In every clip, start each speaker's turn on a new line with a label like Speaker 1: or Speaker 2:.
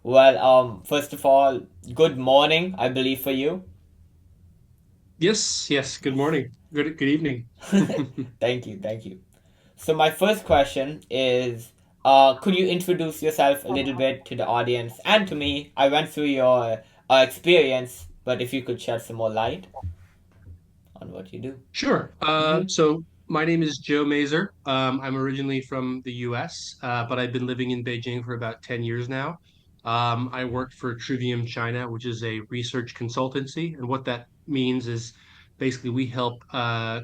Speaker 1: First of all, good morning, I believe, for you.
Speaker 2: Yes, yes. Good morning. Good evening.
Speaker 1: Thank you, thank you. So, my first question is could you introduce yourself a little bit to the audience and to me? I went through your experience, but if you could shed some more light on what you do.
Speaker 2: Sure.
Speaker 1: Mm-hmm.
Speaker 2: So my name is Joe Mazur. I'm originally from the US, but I've been living in Beijing for about 10 years now. I work for Trivium China, which is a research consultancy. And what that means is basically we help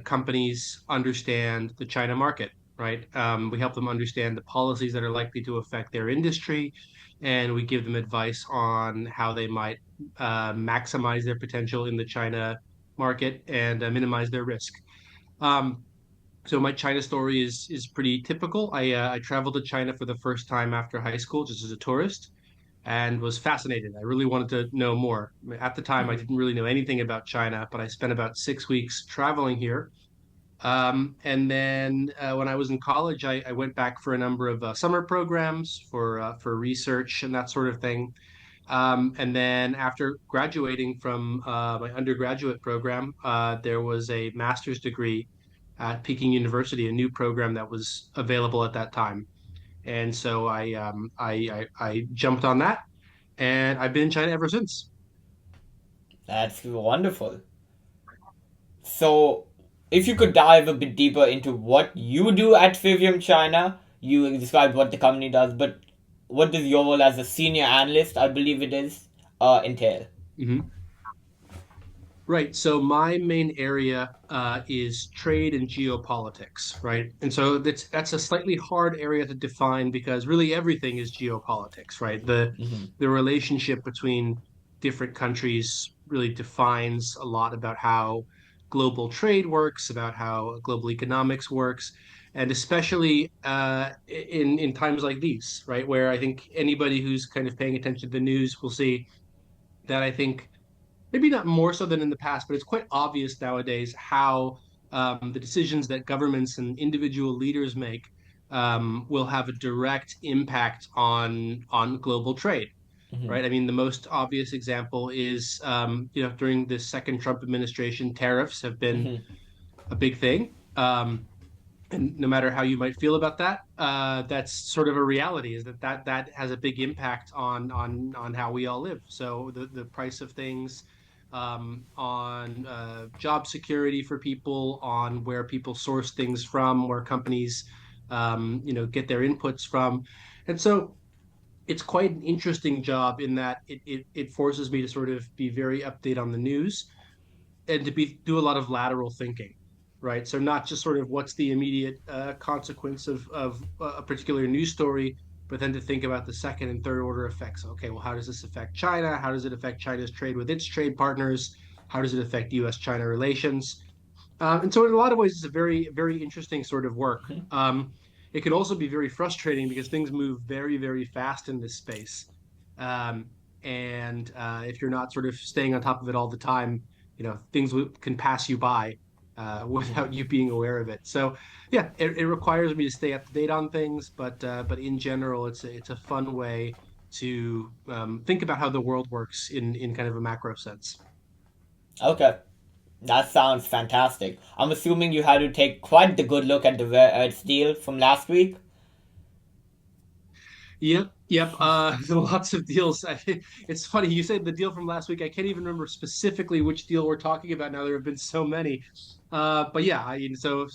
Speaker 2: companies understand the China market, right? We help them understand the policies that are likely to affect their industry, and we give them advice on how they might maximize their potential in the China market and minimize their risk. Um, so my China story is pretty typical. I traveled to China for the first time after high school, just as a tourist, and was fascinated. I really wanted to know more. At the time, I
Speaker 1: Mm-hmm.
Speaker 2: didn't really know anything about China, but I spent about 6 weeks traveling here. And then when I was in college, I went back for a number of summer programs for research and that sort of thing. And then after graduating from my undergraduate program, there was a master's degree at Peking University, a new program that was available at that time. And so I jumped on that, and I've been in China ever since.
Speaker 1: That's wonderful. So, if you could dive a bit deeper into what you do at Trivium China, you described what the company does, but what does your role as a senior analyst, I believe it is, entail?
Speaker 2: Mhm. Right. So my main area is trade and geopolitics, right? And so that's a slightly hard area to define because really everything is geopolitics, right?
Speaker 1: Mm-hmm.
Speaker 2: The relationship between different countries really defines a lot about how global trade works, about how global economics works, and especially in times like these, right? Where I think anybody who's kind of paying attention to the news will see that I think maybe not more so than in the past, but it's quite obvious nowadays how the decisions that governments and individual leaders make will have a direct impact on global trade.
Speaker 1: Mm-hmm.
Speaker 2: Right. I mean, the most obvious example is, during the second Trump administration, tariffs have been
Speaker 1: Mm-hmm.
Speaker 2: a big thing. And no matter how you might feel about that, that's sort of a reality. Is that has a big impact on how we all live. So the price of things, on job security for people, on where people source things from, where companies, get their inputs from, and so it's quite an interesting job in that it forces me to sort of be very update on the news and to be do a lot of lateral thinking, right? So not just sort of what's the immediate consequence of a particular news story, but then to think about the second and third order effects. Okay, well, how does this affect China? How does it affect China's trade with its trade partners? How does it affect U.S.-China relations? And so, in a lot of ways, it's a very, very interesting sort of work. It can also be very frustrating because things move very, very fast in this space. Um, and if you're not sort of staying on top of it all the time, things can pass you by
Speaker 1: Mm-hmm.
Speaker 2: without you being aware of it. So, yeah, it requires me to stay up to date on things, but in general, it's a fun way to think about how the world works in kind of a macro sense.
Speaker 1: Okay, that sounds fantastic. I'm assuming you had to take quite the good look at the rare earths deal from last week.
Speaker 2: Yep, yep. Lots of deals. It's funny you said the deal from last week. I can't even remember specifically which deal we're talking about now. There have been so many. But yeah, so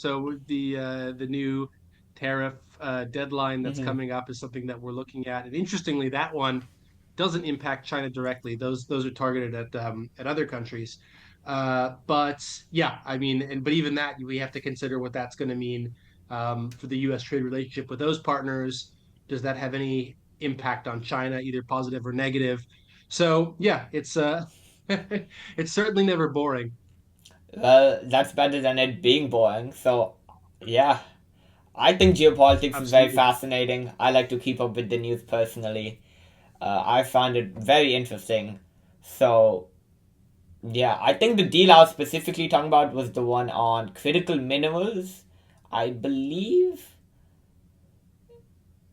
Speaker 2: the new tariff deadline that's
Speaker 1: Mm-hmm.
Speaker 2: coming up is something that we're looking at. And interestingly, that one doesn't impact China directly. Those are targeted at other countries. But yeah, I mean, but even that we have to consider what that's going to mean for the U.S. trade relationship with those partners. Does that have any impact on China, either positive or negative? So yeah, it's it's certainly never boring.
Speaker 1: Well, that's better than it being boring. So, yeah, I think geopolitics is very
Speaker 2: Absolutely.
Speaker 1: fascinating. I like to keep up with the news personally. I find it very interesting. So, yeah, I think the deal I was specifically talking about was the one on critical minerals, I believe.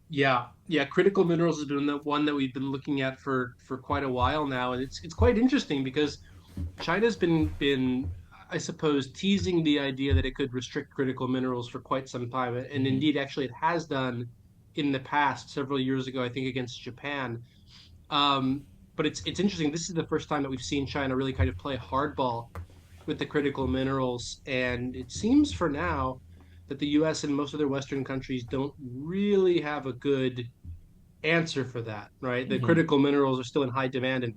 Speaker 2: Yeah. Yeah, critical minerals has been the one that we've been looking at for quite a while now, and it's quite interesting because China's been I suppose teasing the idea that it could restrict critical minerals for quite some time, and
Speaker 1: Mm-hmm.
Speaker 2: indeed actually it has done in the past several years ago, I think against Japan. Um, but it's interesting. This is the first time that we've seen China really kind of play hardball with the critical minerals, and it seems for now that the U.S. and most other Western countries don't really have a good answer for that, right? The
Speaker 1: Mm-hmm.
Speaker 2: critical minerals are still in high demand, and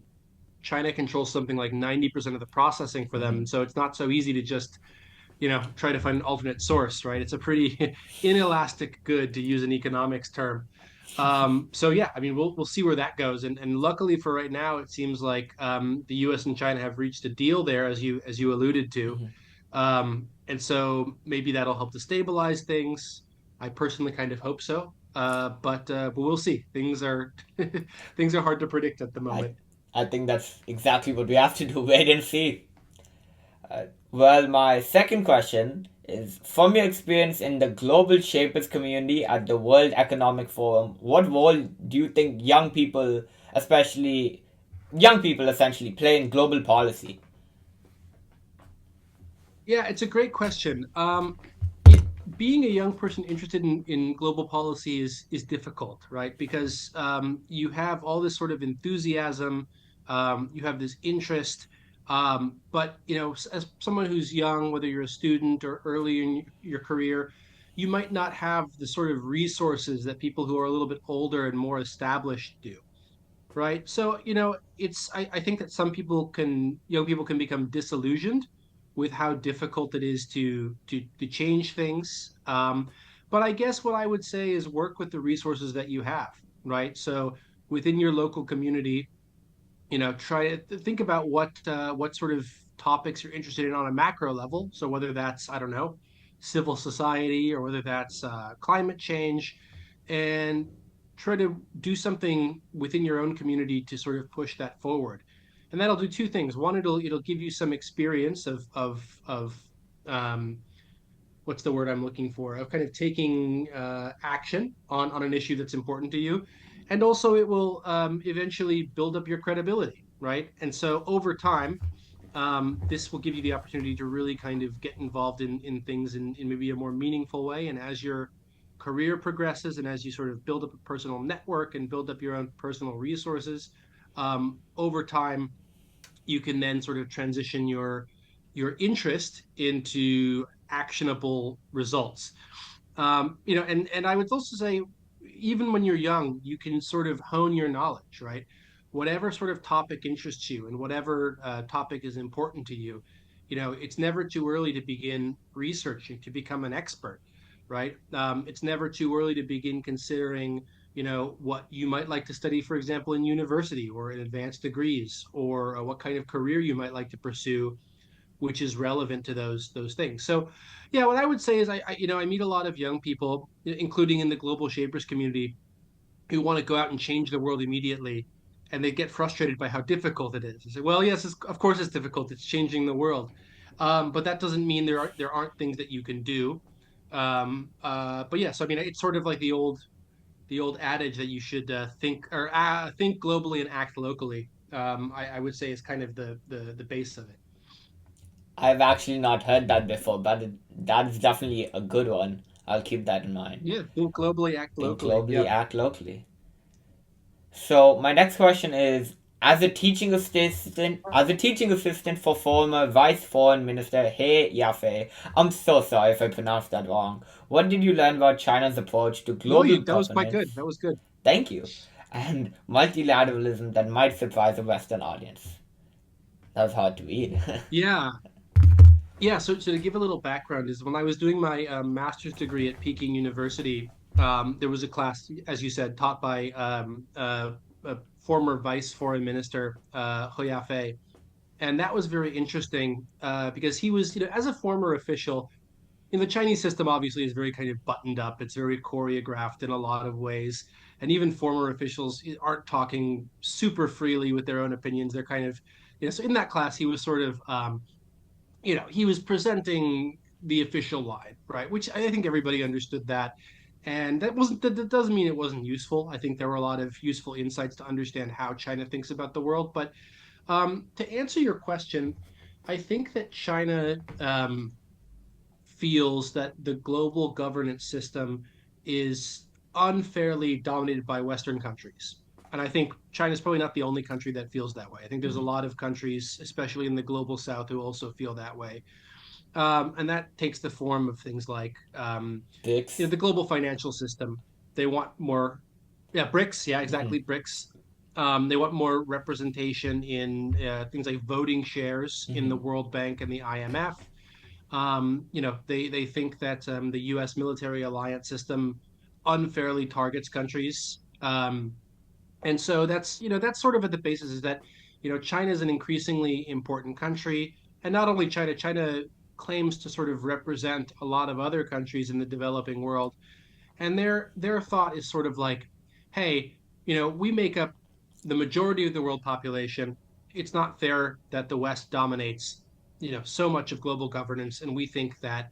Speaker 2: China controls something like 90% of the processing for them.
Speaker 1: Mm-hmm.
Speaker 2: And so it's not so easy to just, try to find an alternate source, right? It's a pretty inelastic good to use an economics term. So yeah, I mean, we'll see where that goes. And luckily for right now, it seems like the U.S. and China have reached a deal there, as you alluded to.
Speaker 1: Mm-hmm.
Speaker 2: And so maybe that'll help to stabilize things. I personally kind of hope so. But we'll see. Things are things are hard to predict at the
Speaker 1: I
Speaker 2: moment.
Speaker 1: I think that's exactly what we have to do. Wait and see. Well, my second question is from your experience in the global shapers community at the World Economic Forum, what role do you think especially young people, essentially play in global policy?
Speaker 2: Yeah, it's a great question. It being a young person interested in global policy is difficult, right? Because you have all this sort of enthusiasm, you have this interest, but as someone who's young, whether you're a student or early in your career, you might not have the sort of resources that people who are a little bit older and more established do, right? So, I think that young people can become disillusioned with how difficult it is to change things. But I guess what I would say is work with the resources that you have, right? So within your local community, try to think about what sort of topics you're interested in on a macro level. So whether that's, I don't know, civil society, or whether that's climate change, and try to do something within your own community to sort of push that forward. And that'll do two things. One, it'll give you some experience of um, what's the word I'm looking for, of kind of taking action on an issue that's important to you. And also, it will eventually build up your credibility, right? And so over time, this will give you the opportunity to really kind of get involved in things in maybe a more meaningful way. And as your career progresses and as you sort of build up a personal network and build up your own personal resources, over time, you can then sort of transition your interest into actionable results. And I would also say, even when you're young, you can sort of hone your knowledge, right? Whatever sort of topic interests you and whatever topic is important to you, it's never too early to begin researching to become an expert, right? It's never too early to begin considering, what you might like to study, for example, in university or in advanced degrees, or what kind of career you might like to pursue, which is relevant to those things. So, yeah, what I would say is I meet a lot of young people, including in the global shapers community, who want to go out and change the world immediately, and they get frustrated by how difficult it is. They say, well, yes, of course it's difficult. It's changing the world, but that doesn't mean there aren't things that you can do. But yes, I mean it's sort of like the old adage that you should think globally and act locally. I would say is kind of the base of it.
Speaker 1: I've actually not heard that before, but that is definitely a good one. I'll keep that in mind.
Speaker 2: Yeah, think globally, act
Speaker 1: Think
Speaker 2: locally.
Speaker 1: globally,
Speaker 2: Yep.
Speaker 1: act locally. So my next question is: as a teaching assistant for former Vice Foreign Minister He Yafei, I'm so sorry if I pronounced that wrong. What did you learn about China's approach to
Speaker 2: No,
Speaker 1: global
Speaker 2: you that was quite good.
Speaker 1: governance?
Speaker 2: That was good.
Speaker 1: Thank you. And multilateralism that might surprise a Western audience. That was hard to read.
Speaker 2: Yeah. Yeah, so to give a little background is when I was doing my master's degree at Peking University, there was a class, as you said, taught by a former vice foreign minister, He Yafei. And that was very interesting because he was, as a former official, the Chinese system obviously is very kind of buttoned up. It's very choreographed in a lot of ways. And even former officials aren't talking super freely with their own opinions. They're kind of, so in that class, he was sort of, he was presenting the official line, right? Which I think everybody understood that. And that doesn't mean it wasn't useful. I think there were a lot of useful insights to understand how China thinks about the world. But to answer your question, I think that China feels that the global governance system is unfairly dominated by Western countries. And I think China is probably not the only country that feels that way. I think there's a
Speaker 1: Mhm.
Speaker 2: lot of countries, especially in the global south, who also feel that way. And that takes the form of things like,
Speaker 1: Dicks.
Speaker 2: the global financial system. They want more, yeah, BRICS, yeah,
Speaker 1: Hmm.
Speaker 2: exactly, BRICS. They want more representation in things like voting shares in the
Speaker 1: Hmm.
Speaker 2: World Bank and the IMF. They think that the U.S. military alliance system unfairly targets countries, and so that's sort of at the basis is that China is an increasingly important country, and not only China. China claims to sort of represent a lot of other countries in the developing world, and their thought is sort of like, hey, we make up the majority of the world population. It's not fair that the West dominates so much of global governance, and we think that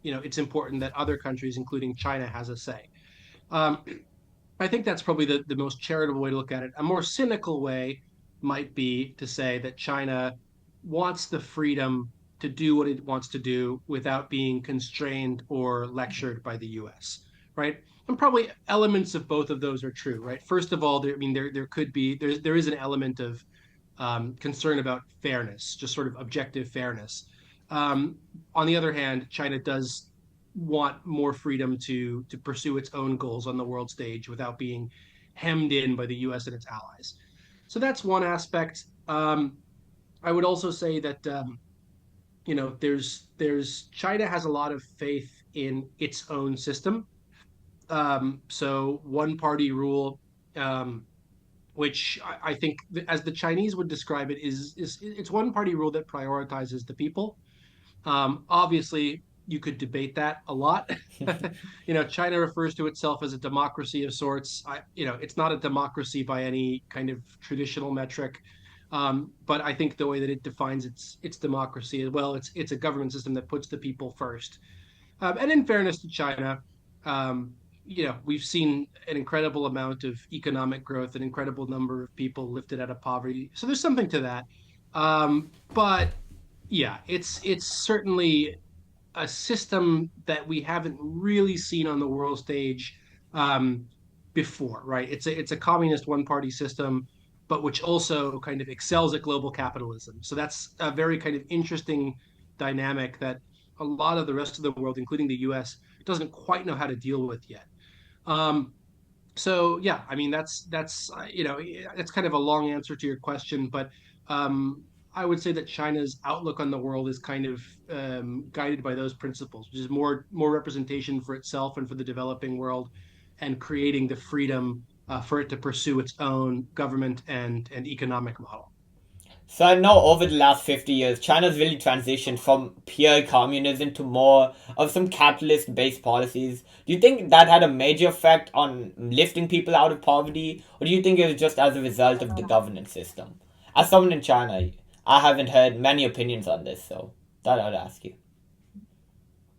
Speaker 2: it's important that other countries, including China, has a say. um, I think that's probably the most charitable way to look at it. A more cynical way might be to say that China wants the freedom to do what it wants to do without being constrained or lectured by the US, right? And probably elements of both of those are true, right? First of all, there could be there is an element of concern about fairness, just sort of objective fairness. Um, on the other hand, China does want more freedom to pursue its own goals on the world stage without being hemmed in by the U.S. and its allies. So that's one aspect. I would also say that there's China has a lot of faith in its own system. So one party rule, um, which I think, as the Chinese would describe it, is it's one party rule that prioritizes the people. Obviously, you could debate that a lot. China refers to itself as a democracy of sorts. It's not a democracy by any kind of traditional metric, but I think the way that it defines its democracy as well, it's a government system that puts the people first. And in fairness to China, um, we've seen an incredible amount of economic growth, an incredible number of people lifted out of poverty. So there's something to that. But yeah, it's certainly a system that we haven't really seen on the world stage um, before, right? It's a communist one party system, but which also kind of excels at global capitalism. So that's a very kind of interesting dynamic that a lot of the rest of the world, including the U.S., doesn't quite know how to deal with yet. Um, so yeah, I mean that's kind of a long answer to your question, but um, I would say that China's outlook on the world is kind of guided by those principles, which is more representation for itself and for the developing world, and creating the freedom for it to pursue its own government and economic model.
Speaker 1: So I know over the last 50 years, China's really transitioned from pure communism to more of some capitalist based policies. Do you think that had a major effect on lifting people out of poverty? Or do you think it was just as a result of the governance system? As someone in China, I haven't heard many opinions on this, so that I'd ask you.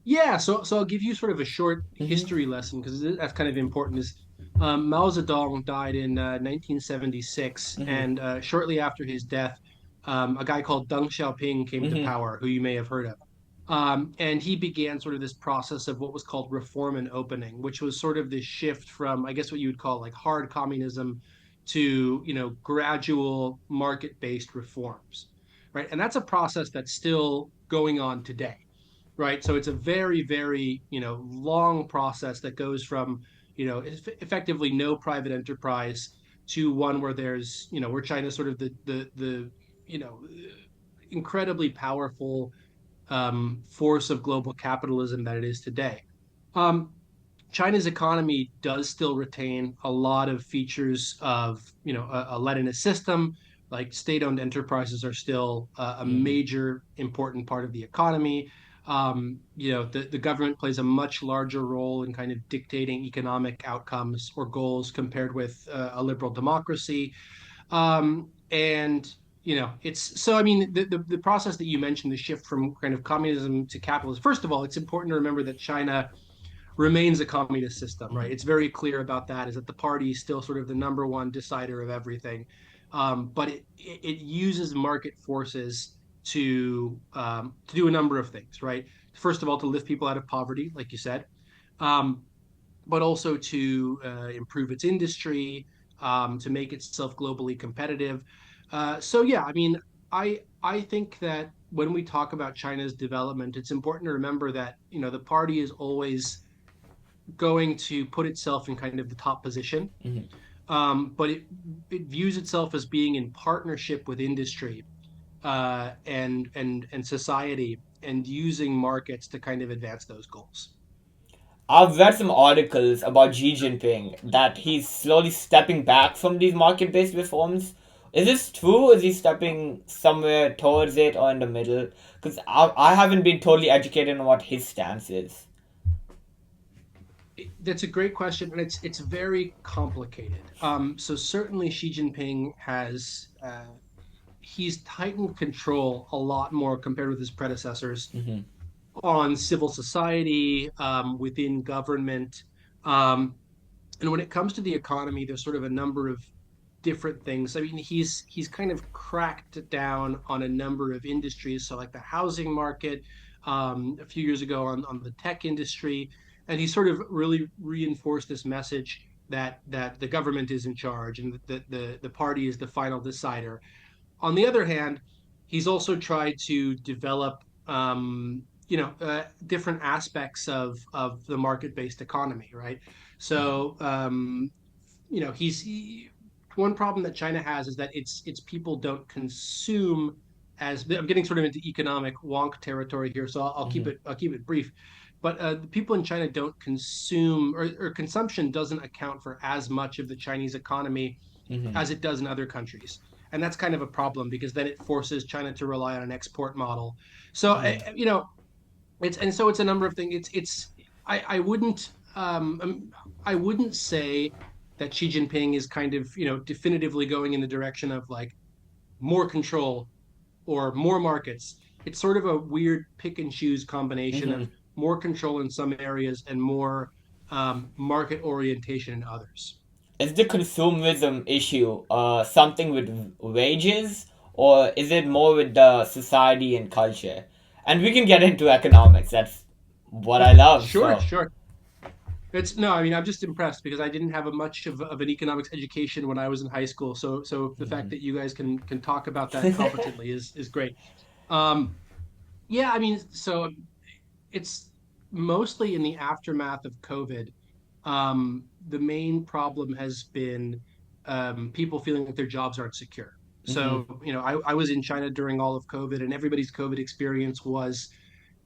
Speaker 2: Yeah, so I'll give you sort of a short
Speaker 1: Mm-hmm.
Speaker 2: history lesson because that's kind of important. Is Mao Zedong died in 1976,
Speaker 1: Mm-hmm.
Speaker 2: and shortly after his death, a guy called Deng Xiaoping came to
Speaker 1: Mm-hmm.
Speaker 2: power, who you may have heard of. And he began sort of this process of what was called reform and opening, which was sort of this shift from, I guess, what you would call like hard communism to, gradual market-based reforms, right? And that's a process that's still going on today, right? So it's a very, very, long process that goes from, effectively no private enterprise to one where where China's sort of the you know, incredibly powerful force of global capitalism that it is today. Um, China's economy does still retain a lot of features of a Leninist system. Like state-owned enterprises are still a
Speaker 1: Mm-hmm.
Speaker 2: major important part of the economy. The government plays a much larger role in kind of dictating economic outcomes or goals compared with a liberal democracy. And it's so I mean the process that you mentioned, the shift from kind of communism to capitalism. First of all, it's important to remember that China remains a communist system, right?
Speaker 1: Mhm.
Speaker 2: It's very clear about that. Is that the party is still sort of the number one decider of everything, but it uses market forces to do a number of things, right? First of all, to lift people out of poverty, like you said, um, but also to improve its industry, to make itself globally competitive. So yeah, I mean, I think that when we talk about China's development, it's important to remember that the party is always going to put itself in kind of the top position,
Speaker 1: Mhm.
Speaker 2: but it views itself as being in partnership with industry and society, and using markets to kind of advance those goals.
Speaker 1: I've read some articles about Xi Jinping that he's slowly stepping back from these market based reforms. Is this true? Is he stepping somewhere towards it or in the middle? Because I haven't been totally educated on what his stance is.
Speaker 2: That's a great question, and it's very complicated. So certainly Xi Jinping has he's tightened control a lot more compared with his predecessors
Speaker 1: Mm-hmm.
Speaker 2: on civil society, within government. Um, and when it comes to the economy, there's sort of a number of different things. I mean, he's kind of cracked down on a number of industries. So like the housing market, a few years ago on the tech industry, and he sort of really reinforced this message that the government is in charge and that the party is the final decider. On the other hand, he's also tried to develop different aspects of the market-based economy, right? So one problem that China has is that its people don't consume as I'm getting sort of into economic wonk territory here, so
Speaker 1: Mm-hmm.
Speaker 2: I'll keep it brief. But the people in China don't consume, or consumption doesn't account for as much of the Chinese economy
Speaker 1: Mm-hmm.
Speaker 2: as it does in other countries. And that's kind of a problem because then it forces China to rely on an export model. So
Speaker 1: Mm-hmm.
Speaker 2: it's a number of things. I wouldn't I wouldn't say that Xi Jinping is kind of definitively going in the direction of like more control or more markets. It's sort of a weird pick and choose combination of
Speaker 1: Mm-hmm.
Speaker 2: more control in some areas and more market orientation in others.
Speaker 1: Is the consumerism issue something with wages, or is it more with the society and culture? And we can get into economics. That's what I love.
Speaker 2: Sure,
Speaker 1: So.
Speaker 2: sure. It's no, I mean, I'm just impressed because I didn't have a much of an economics education when I was in high school. So the fact that you guys can talk about that competently is great. Um, yeah, I mean, so it's mostly in the aftermath of COVID. The main problem has been people feeling that their jobs aren't secure.
Speaker 1: Mm-hmm.
Speaker 2: So, I was in China during all of COVID, and everybody's COVID experience was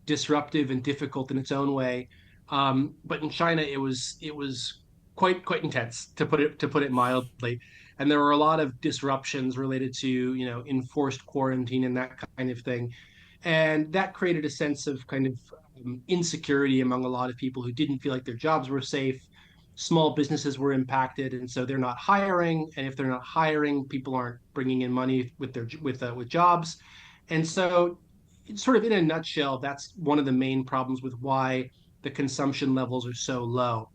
Speaker 2: disruptive and difficult in its own way. But in China, it was quite intense to put it mildly. And there were a lot of disruptions related to enforced quarantine and that kind of thing, and that created a sense of kind of insecurity among a lot of people who didn't feel like their jobs were safe. Small businesses were impacted, and so they're not hiring. And if they're not hiring, people aren't bringing in money with jobs. And so, sort of in a nutshell, that's one of the main problems with why the consumption levels are so low.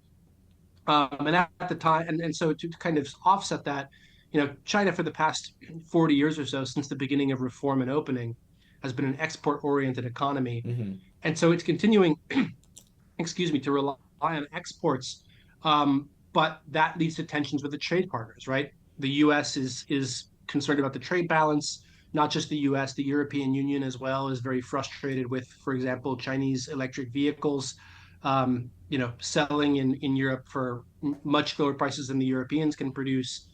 Speaker 2: And at the time, and so to kind of offset that, China for the past 40 years or so, since the beginning of reform and opening, has been an export-oriented economy,
Speaker 1: Mm-hmm.
Speaker 2: and so it's continuing, excuse me, to rely on exports. But that leads to tensions with the trade partners, right? The U.S. is concerned about the trade balance. Not just the U.S., the European Union as well is very frustrated with, for example, Chinese electric vehicles, selling in Europe for much lower prices than the Europeans can produce.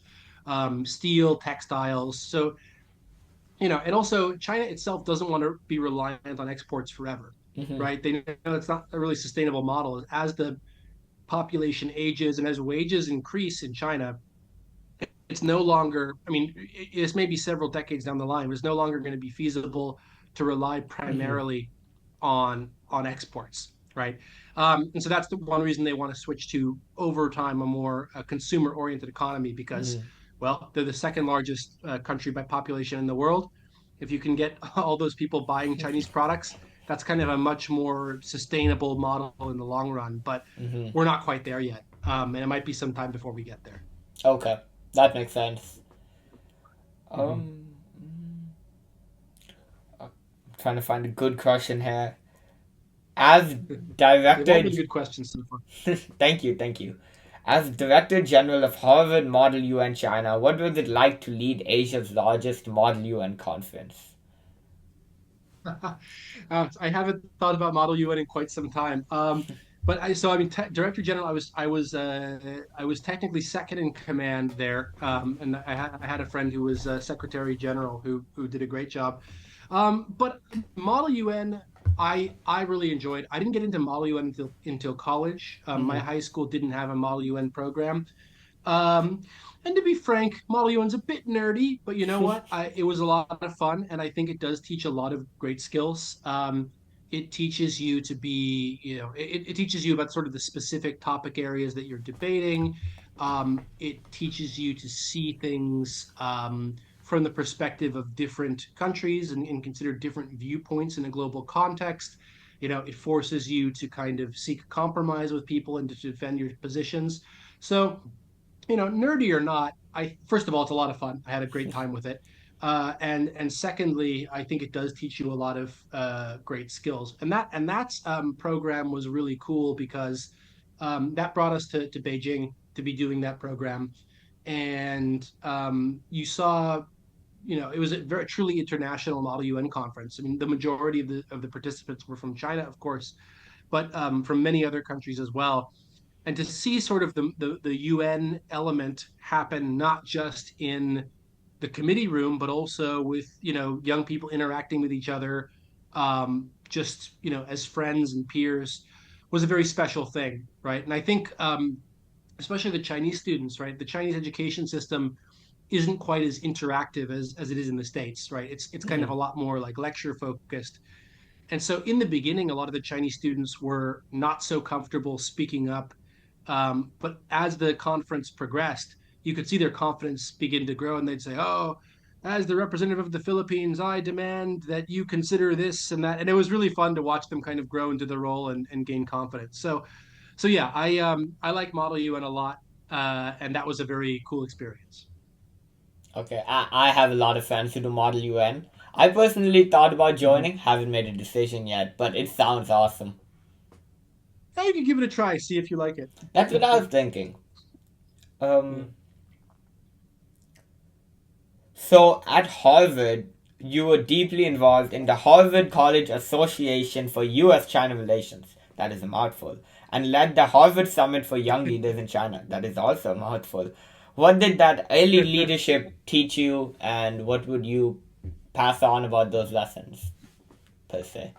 Speaker 2: Steel, textiles. So and also China itself doesn't want to be reliant on exports forever,
Speaker 1: Mm-hmm.
Speaker 2: right? They know it's not a really sustainable model. As the population ages and as wages increase in China, it's no longer, I mean, it's maybe several decades down the line, but it's no longer going to be feasible to rely
Speaker 1: Mm-hmm.
Speaker 2: primarily on exports, right? And so that's the one reason they want to switch to over time a more consumer oriented economy because,
Speaker 1: Mm-hmm.
Speaker 2: well, they're the second largest country by population in the world. If you can get all those people buying Chinese products, that's kind of a much more sustainable model in the long run. But
Speaker 1: Mm-hmm.
Speaker 2: we're not quite there yet, and it might be some time before we get there.
Speaker 1: Okay, that makes sense.
Speaker 2: Hmm.
Speaker 1: Um, I'm trying to find a good question here. As
Speaker 2: They've all
Speaker 1: director,
Speaker 2: been good questions so far.
Speaker 1: thank you, thank you. As Director General of Harvard Model UN China, what was it like to lead Asia's largest Model UN conference?
Speaker 2: I haven't thought about Model UN in quite some time. But I mean, Director General, I was technically second in command there, and I had a friend who was Secretary General who did a great job. But Model UN, I really enjoyed. I didn't get into Model UN until college. My
Speaker 1: Mm-hmm.
Speaker 2: high school didn't have a Model UN program, um, and to be frank, Model UN's a bit nerdy, but you know what? It was a lot of fun, and I think it does teach a lot of great skills. It teaches you to be, it teaches you about sort of the specific topic areas that you're debating. It teaches you to see things from the perspective of different countries and consider different viewpoints in a global context. It forces you to kind of seek compromise with people and to defend your positions. So nerdy or not, I first of all, it's a lot of fun. I had a great time with it, and secondly, I think it does teach you a lot of great skills. And that program was really cool because that brought us to Beijing to be doing that program, and you saw. It was a very truly international Model UN conference. I mean, the majority of the participants were from China, of course, but from many other countries as well, and to see sort of the UN element happen not just in the committee room, but also with young people interacting with each other, just as friends and peers, was a very special thing, right? And I think especially the Chinese students, right? The Chinese education system isn't quite as interactive as it is in the States, right? It's kind of
Speaker 1: Mm-hmm.
Speaker 2: a lot more like lecture focused, and so in the beginning, a lot of the Chinese students were not so comfortable speaking up. But as the conference progressed, you could see their confidence begin to grow, and they'd say, "Oh, as the representative of the Philippines, I demand that you consider this and that." And it was really fun to watch them kind of grow into the role and gain confidence. So yeah, I like Model UN a lot, and that was a very cool experience.
Speaker 1: Okay, I have a lot of friends who do Model UN. I personally thought about
Speaker 2: Mm-hmm.
Speaker 1: joining, haven't made a decision yet, but it sounds awesome.
Speaker 2: Yeah, you can give it a try, see if you like it.
Speaker 1: That's what I was thinking.
Speaker 2: Yeah.
Speaker 1: Um, So at Harvard, you were deeply involved in the Harvard College Association for US China Relations. That is a mouthful. And led the Harvard Summit for Young Leaders in China. That is also a mouthful. What did that early leadership teach you, and what would you pass on about those lessons, per se?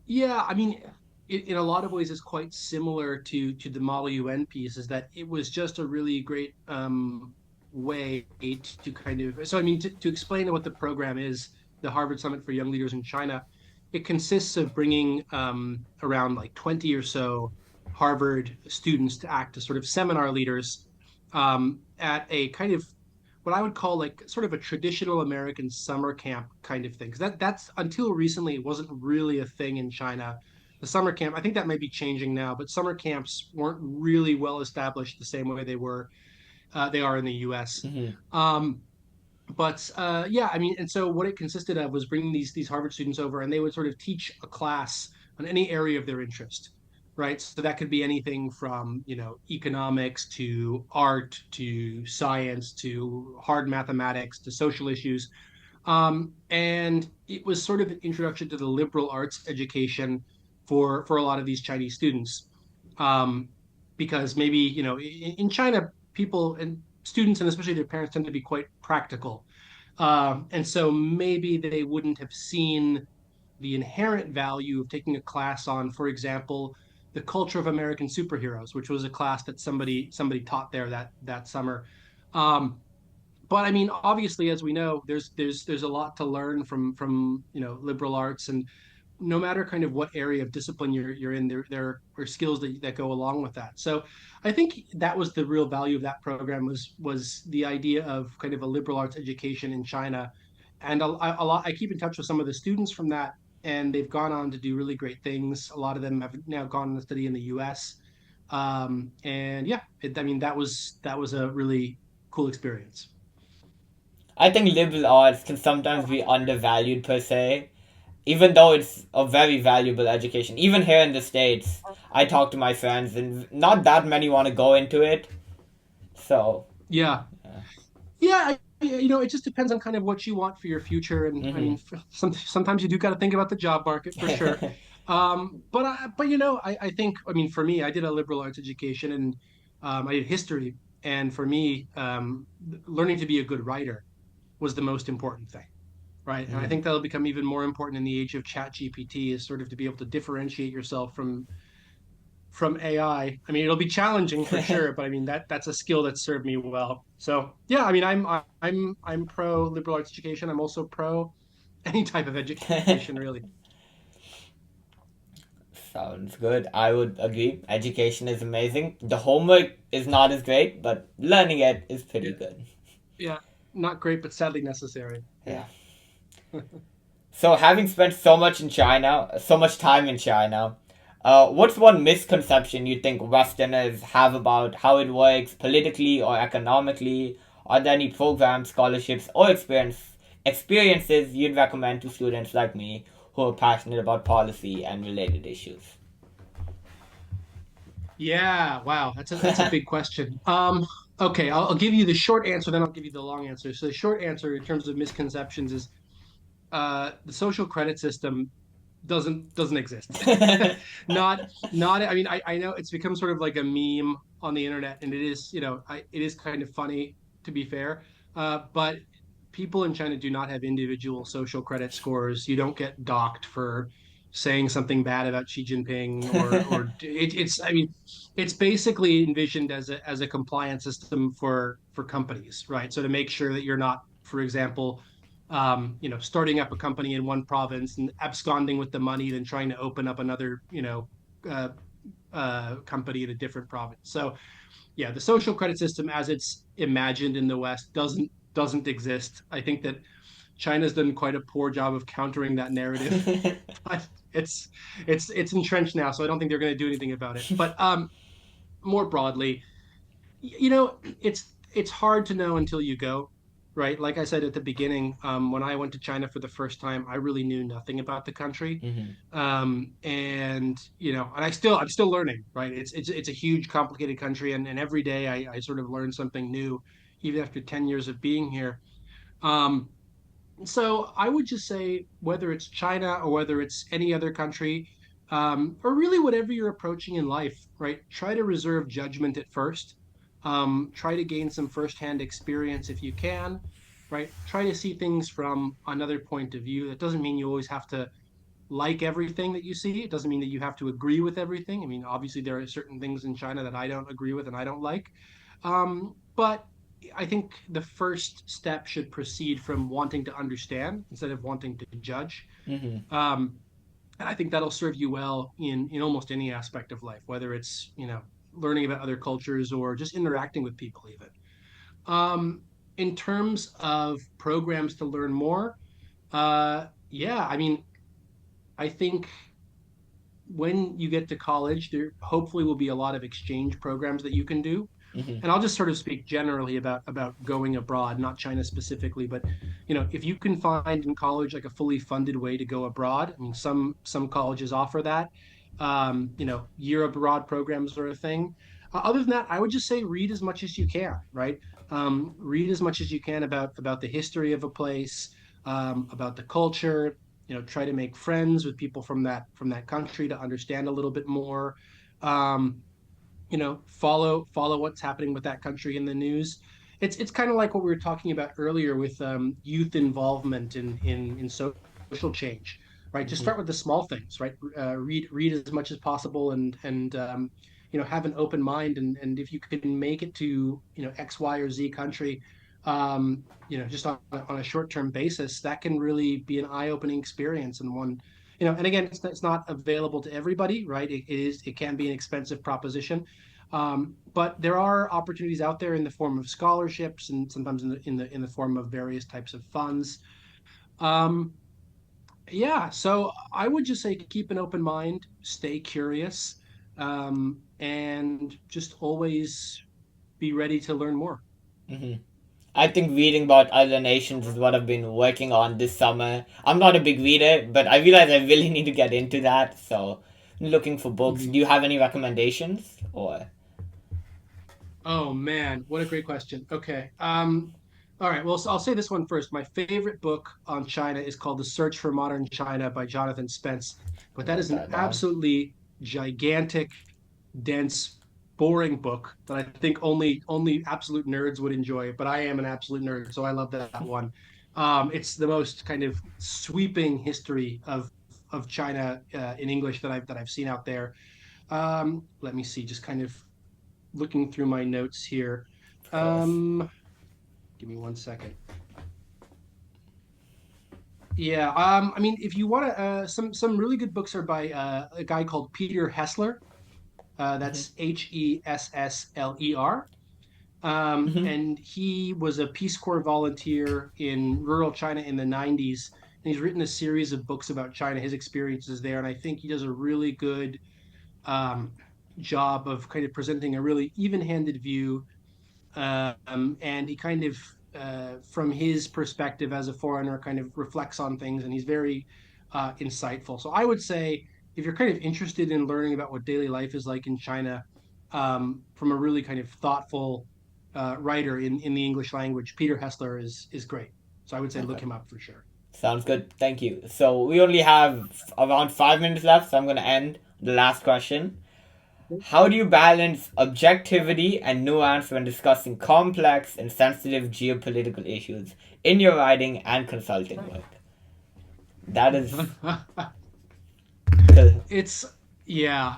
Speaker 2: Yeah, I mean, in a lot of ways, it's quite similar to the Model UN piece. Is that it was just a really great way to kind of. So, I mean, to explain what the program is, the Harvard Summit for Young Leaders in China, it consists of bringing around like 20 or so Harvard students to act as sort of seminar leaders at a kind of what I would call like sort of a traditional American summer camp kind of thing. Because that's until recently it wasn't really a thing in China. The summer camp, I think that might be changing now, but summer camps weren't really well established the same way they are in the U.S.
Speaker 1: Mm-hmm.
Speaker 2: Um, but yeah, I mean, and so what it consisted of was bringing these Harvard students over, and they would sort of teach a class on any area of their interest, right? So that could be anything from economics to art to science to hard mathematics to social issues, and it was sort of an introduction to the liberal arts education for a lot of these Chinese students, um, because maybe in China people and students and especially their parents tend to be quite practical, and so maybe they wouldn't have seen the inherent value of taking a class on, for example, the culture of American superheroes, which was a class that somebody taught there that summer. Um, but I mean, obviously, as we know, there's a lot to learn from liberal arts, and no matter kind of what area of discipline you're in, there are skills that go along with that. So I think that was the real value of that program was the idea of kind of a liberal arts education in China, and a lot. I keep in touch with some of the students from that. and they've gone on to do really great things. A lot of them have now gone on to study in the U.S. And yeah, I mean that was a really cool experience.
Speaker 1: I think liberal arts can sometimes be undervalued per se, even though it's a very valuable education. Even here in the States, I talk to my friends, and not that many want to go into it. So,
Speaker 2: Yeah,
Speaker 1: yeah.
Speaker 2: yeah. It just depends on kind of what you want for your future, and I mean,
Speaker 1: Mm-hmm.
Speaker 2: sometimes you do got to think about the job market for sure. But I mean, for me, I did a liberal arts education, and I did history, and for me, learning to be a good writer was the most important thing, right? And I
Speaker 1: Mm-hmm.
Speaker 2: think that'll become even more important in the age of Chat GPT, is sort of to be able to differentiate yourself from AI. I mean, it'll be challenging for sure, but I mean that's a skill that served me well. So yeah, I mean, I'm pro liberal arts education. I'm also pro any type of education, really.
Speaker 1: Sounds good. I would agree. Education is amazing. The homework is not as great, but learning it is pretty
Speaker 2: Yeah,
Speaker 1: good.
Speaker 2: yeah, not great, but sadly necessary. Yeah.
Speaker 1: Yeah. So, having spent so much in China, so much time in China, what's one misconception you think Westerners have about how it works politically or economically? Are there any programs, scholarships, or experiences you'd recommend to students like me who are passionate about policy and related issues?
Speaker 2: Yeah, wow, that's a big question. Okay, I'll give you the short answer, then I'll give you the long answer. So the short answer in terms of misconceptions is the social credit system doesn't exist. not not I mean I know it's become sort of like a meme on the internet, and it is, it is kind of funny, to be fair. But people in China do not have individual social credit scores. You don't get docked for saying something bad about Xi Jinping, it's, I mean, it's basically envisioned as a compliance system for companies, right? So to make sure that you're not, for example, starting up a company in one province and absconding with the money, then trying to open up another, uh, company in a different province. So yeah, the social credit system as it's imagined in the West doesn't exist. I think that China's done quite a poor job of countering that narrative, but it's entrenched now, so I don't think they're going to do anything about it. But more broadly, it's hard to know until you go, right? Like I said at the beginning, when I went to China for the first time, I really knew nothing about the country.
Speaker 1: Mhm.
Speaker 2: And I'm still learning, right? It's a huge complicated country, and every day I sort of learn something new, even after 10 years of being here. Um, so I would just say, whether it's China or whether it's any other country, or really whatever you're approaching in life, right? Try to reserve judgment at first. Try to gain some firsthand experience if you can, right? Try to see things from another point of view. That doesn't mean you always have to like everything that you see. It doesn't mean that you have to agree with everything. I mean, obviously, there are certain things in China that I don't agree with and I don't like. But I think the first step should proceed from wanting to understand instead of wanting to judge.
Speaker 1: Mhm.
Speaker 2: Um, and I think that'll serve you well in almost any aspect of life, whether it's, learning about other cultures or just interacting with people, even. In terms of programs to learn more, yeah, I mean, I think when you get to college, there hopefully will be a lot of exchange programs that you can do.
Speaker 1: Mhm.
Speaker 2: And I'll just sort of speak generally about going abroad, not China specifically, but if you can find in college like a fully funded way to go abroad. I mean, some colleges offer that. Year abroad programs are a thing. Other than that, I would just say read as much as you can, right? Read as much as you can about the history of a place, about the culture. Try to make friends with people from that country to understand a little bit more. Um, follow what's happening with that country in the news. It's kind of like what we were talking about earlier with youth involvement in social change, right? Just
Speaker 1: Mhm.
Speaker 2: start with the small things, right? Read as much as possible, and have an open mind, and if you can make it to X, Y, or Z country, just on a short-term basis, that can really be an eye-opening experience, and one. And again, it's not available to everybody, right? It can be an expensive proposition, but there are opportunities out there in the form of scholarships, and sometimes in the form of various types of funds. Um, Yeah, so I would just say keep an open mind, stay curious, and just always be ready to learn more.
Speaker 1: Hmm. I think reading about other nations is what I've been working on this summer. I'm not a big reader, but I realize I really need to get into that. So, I'm looking for books.
Speaker 2: Mhm.
Speaker 1: Do you have any recommendations? Or
Speaker 2: Oh man, what a great question. Okay. All right. Well, so I'll say this one first. My favorite book on China is called The Search for Modern China by Jonathan Spence. But that
Speaker 1: write
Speaker 2: is an
Speaker 1: that down.
Speaker 2: absolutely gigantic, dense, boring book that I think only absolute nerds would enjoy. But I am an absolute nerd, so I love that one. It's the most kind of sweeping history of China in English that I've seen out there. Let me see, just kind of looking through my notes here.
Speaker 1: Of course.
Speaker 2: Um, Give me 1 second. Yeah, I mean, if you want to, some really good books are by a guy called Peter Hessler.
Speaker 1: Hmm.
Speaker 2: That's Hessler.
Speaker 1: Hmm.
Speaker 2: And he was a Peace Corps volunteer in rural China in the 90s. And he's written a series of books about China, his experiences there. And I think he does a really good um, job of kind of presenting a really even-handed view, and he kind of from his perspective as a foreigner kind of reflects on things, and he's very insightful. So I would say if you're kind of interested in learning about what daily life is like in China, from a really kind of thoughtful writer in the English language, Peter Hessler is great. So I would say look
Speaker 1: Okay.
Speaker 2: him up for sure.
Speaker 1: Sounds good. Thank you. So we only have around 5 minutes left, so I'm gonna end the last question. How do you balance objectivity and nuance when discussing complex and sensitive geopolitical issues in your writing and consulting work? That is.
Speaker 2: It's yeah.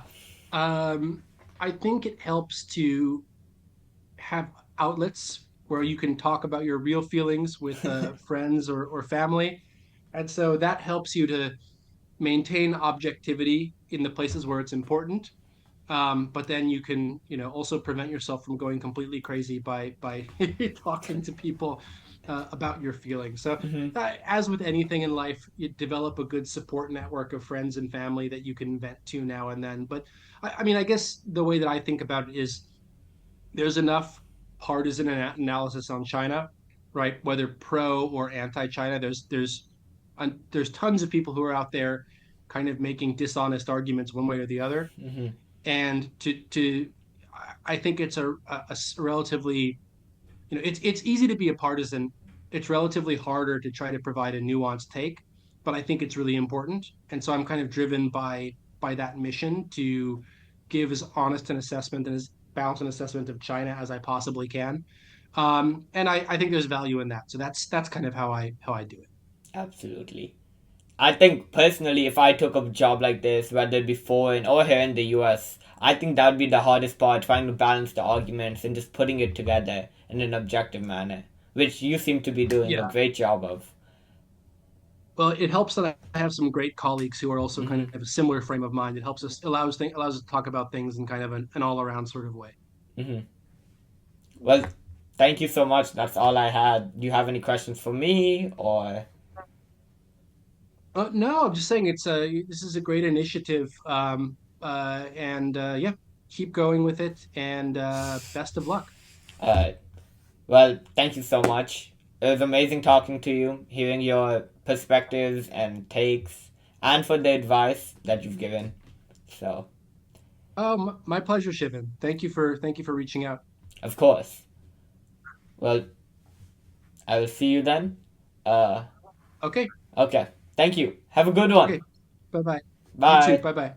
Speaker 2: Um, I think it helps to have outlets where you can talk about your real feelings with friends or family. And so that helps you to maintain objectivity in the places where it's important. But then you can, also prevent yourself from going completely crazy by talking to people about your feelings. So,
Speaker 1: Mhm.
Speaker 2: as with anything in life, you develop a good support network of friends and family that you can vent to now and then. But I mean, I guess the way that I think about it is there's enough partisan analysis on China, right? Whether pro or anti-China, there's tons of people who are out there kind of making dishonest arguments one way or the other,
Speaker 1: Mhm.
Speaker 2: and to I think it's a relatively, it's easy to be a partisan. It's relatively harder to try to provide a nuanced take, but I think it's really important. And so I'm kind of driven by that mission to give as honest an assessment and as balanced an assessment of China as I possibly can. And I think there's value in that. So that's kind of how I do it.
Speaker 1: Absolutely. I think personally, if I took up a job like this, whether it be foreign or here in the US, I think that would be the hardest part, trying to balance the arguments and just putting it together in an objective manner, which you seem to be doing a
Speaker 2: Yeah.
Speaker 1: great job of.
Speaker 2: Well, it helps that I have some great colleagues who are also kind
Speaker 1: Hmm.
Speaker 2: of a similar frame of mind. It helps us allows us to talk about things in kind of an all around sort of way.
Speaker 1: Hmm. Well, thank you so much. That's all I had. Do you have any questions for me or?
Speaker 2: No, I'm just saying this is a great initiative, and yeah, keep going with it, and best of luck.
Speaker 1: Well, thank you so much. It was amazing talking to you, hearing your perspectives and takes, and for the advice that you've given. So,
Speaker 2: Oh, my pleasure, Shivan. Thank you for reaching out.
Speaker 1: of course. Well, I will see you then. Uh,
Speaker 2: Okay,
Speaker 1: okay. Thank you. Have a good one.
Speaker 2: okay, bye bye. You too.
Speaker 1: Bye.
Speaker 2: Bye bye.